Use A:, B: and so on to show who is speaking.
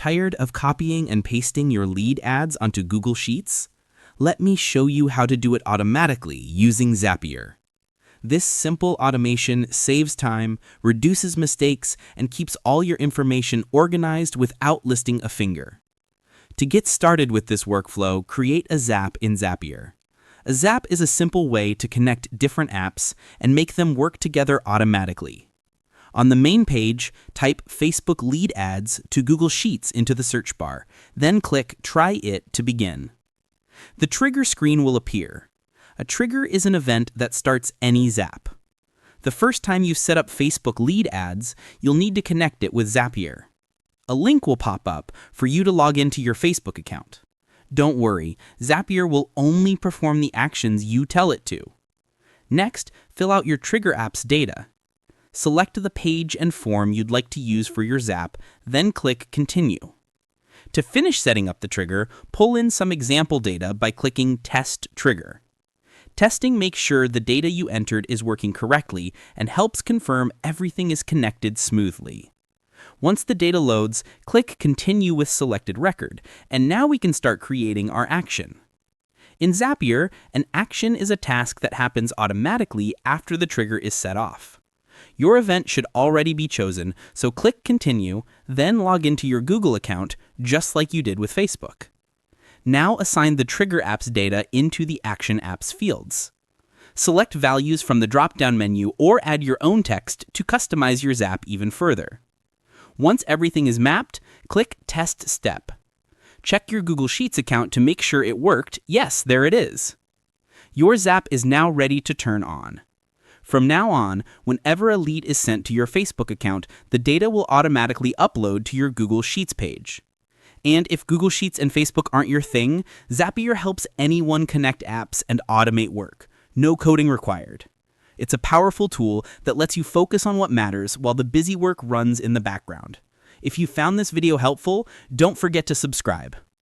A: Tired of copying and pasting your lead ads onto Google Sheets? Let me show you how to do it automatically using Zapier. This simple automation saves time, reduces mistakes, and keeps all your information organized without listing a finger. To get started with this workflow, create a Zap in Zapier. A Zap is a simple way to connect different apps and make them work together automatically. On the main page, type Facebook lead ads to Google Sheets into the search bar, then click Try It to begin. The trigger screen will appear. A trigger is an event that starts any Zap. The first time you set up Facebook lead ads, you'll need to connect it with Zapier. A link will pop up for you to log into your Facebook account. Don't worry, Zapier will only perform the actions you tell it to. Next, fill out your trigger app's data. Select the page and form you'd like to use for your Zap, then click Continue. To finish setting up the trigger, pull in some example data by clicking Test Trigger. Testing makes sure the data you entered is working correctly and helps confirm everything is connected smoothly. Once the data loads, click Continue with selected record, and now we can start creating our action. In Zapier, an action is a task that happens automatically after the trigger is set off. Your event should already be chosen, so click Continue, then log into your Google account just like you did with Facebook. Now assign the trigger app's data into the Action Apps fields. Select values from the drop-down menu or add your own text to customize your Zap even further. Once everything is mapped, click Test Step. Check your Google Sheets account to make sure it worked. Yes, there it is. Your Zap is now ready to turn on. From now on, whenever a lead is sent to your Facebook account, the data will automatically upload to your Google Sheets page. And if Google Sheets and Facebook aren't your thing, Zapier helps anyone connect apps and automate work. No coding required. It's a powerful tool that lets you focus on what matters while the busy work runs in the background. If you found this video helpful, don't forget to subscribe.